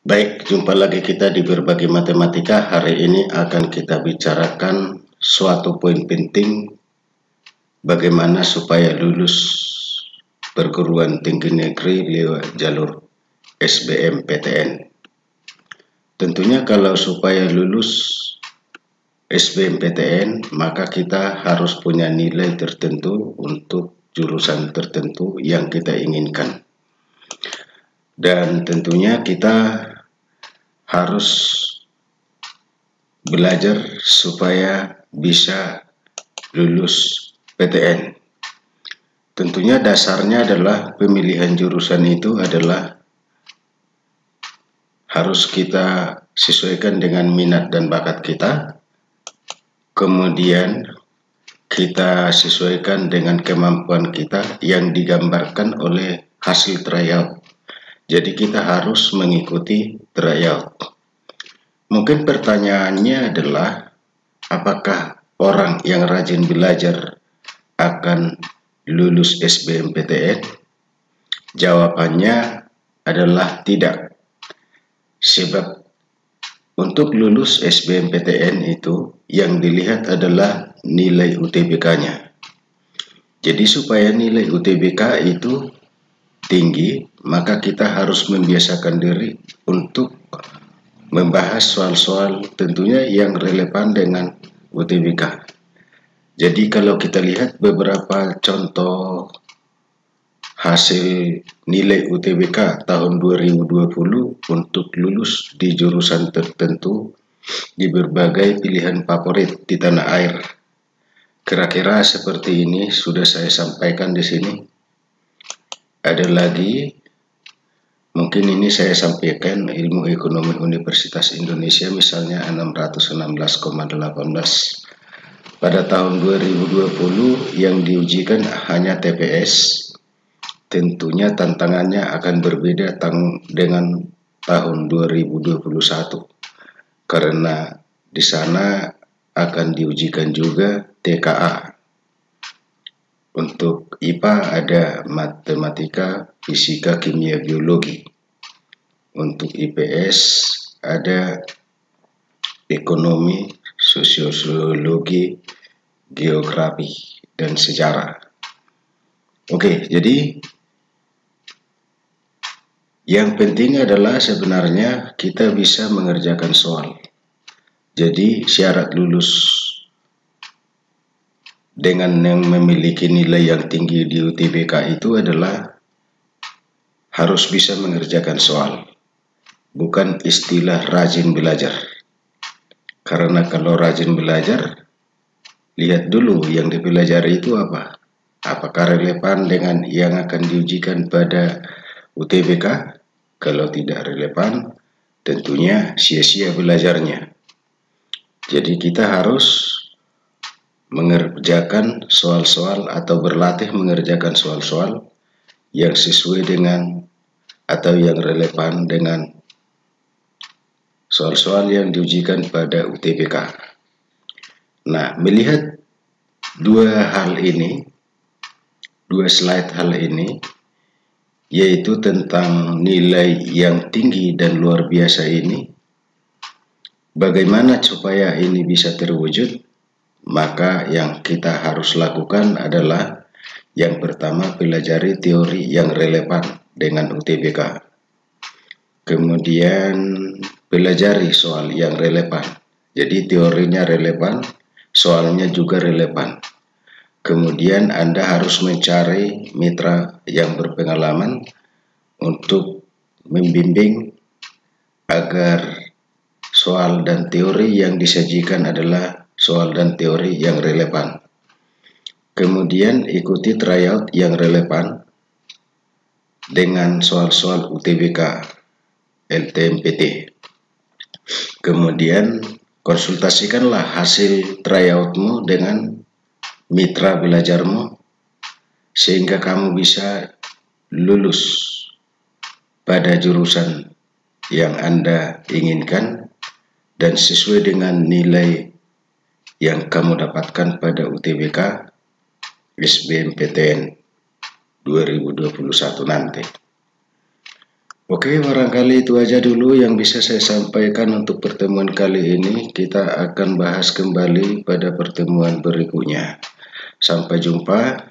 Baik, jumpa lagi kita di Berbagi Matematika. Hari ini akan kita bicarakan suatu poin penting, bagaimana supaya lulus perguruan tinggi negeri lewat jalur SBMPTN. Tentunya kalau supaya lulus SBMPTN, maka kita harus punya nilai tertentu untuk jurusan tertentu yang kita inginkan. Dan tentunya kita harus belajar supaya bisa lulus PTN. Tentunya dasarnya adalah pemilihan jurusan itu adalah harus kita sesuaikan dengan minat dan bakat kita. Kemudian kita sesuaikan dengan kemampuan kita yang digambarkan oleh hasil tryout. Jadi kita harus mengikuti tryout. Mungkin pertanyaannya adalah, apakah orang yang rajin belajar akan lulus SBMPTN? Jawabannya adalah tidak. Sebab untuk lulus SBMPTN itu yang dilihat adalah nilai UTBK-nya. Jadi supaya nilai UTBK itu tinggi, maka kita harus membiasakan diri untuk membahas soal-soal tentunya yang relevan dengan UTBK. Jadi kalau kita lihat beberapa contoh hasil nilai UTBK tahun 2020 untuk lulus di jurusan tertentu di berbagai pilihan favorit di tanah air. Kira-kira seperti ini sudah saya sampaikan di sini. Ada lagi, mungkin ini saya sampaikan ilmu ekonomi Universitas Indonesia misalnya 616,18. Pada tahun 2020 yang diujikan hanya TPS. Tentunya tantangannya akan berbeda dengan tahun 2021. Karena di sana akan diujikan juga TKA. Untuk IPA ada matematika, fisika, kimia, biologi. Untuk IPS ada ekonomi, sosiologi, geografi, dan sejarah. Oke, jadi yang penting adalah sebenarnya kita bisa mengerjakan soal. Jadi syarat lulus dengan yang memiliki nilai yang tinggi di UTBK itu adalah harus bisa mengerjakan soal, bukan istilah rajin belajar. Karena kalau rajin belajar, lihat dulu yang dipelajari itu apa. Apakah relevan dengan yang akan diujikan pada UTBK? Kalau tidak relevan, tentunya sia-sia belajarnya. Jadi kita harus mengerjakan soal-soal atau berlatih mengerjakan soal-soal yang sesuai dengan atau yang relevan dengan soal-soal yang diujikan pada UTBK. Nah, melihat dua slide hal ini, yaitu tentang nilai yang tinggi dan luar biasa ini, bagaimana supaya ini bisa terwujud? Maka yang kita harus lakukan adalah yang pertama, pelajari teori yang relevan dengan UTBK. Kemudian pelajari soal yang relevan. Jadi teorinya relevan, soalnya juga relevan. Kemudian Anda harus mencari mitra yang berpengalaman untuk membimbing agar soal dan teori yang disajikan adalah soal dan teori yang relevan. Kemudian ikuti tryout yang relevan dengan soal-soal UTBK LTMPT. Kemudian konsultasikanlah hasil tryoutmu dengan mitra belajarmu sehingga kamu bisa lulus pada jurusan yang Anda inginkan dan sesuai dengan nilai yang kamu dapatkan pada UTBK SBMPTN 2021 nanti. Oke, barangkali itu aja dulu yang bisa saya sampaikan untuk pertemuan kali ini. Kita akan bahas kembali pada pertemuan berikutnya. Sampai jumpa.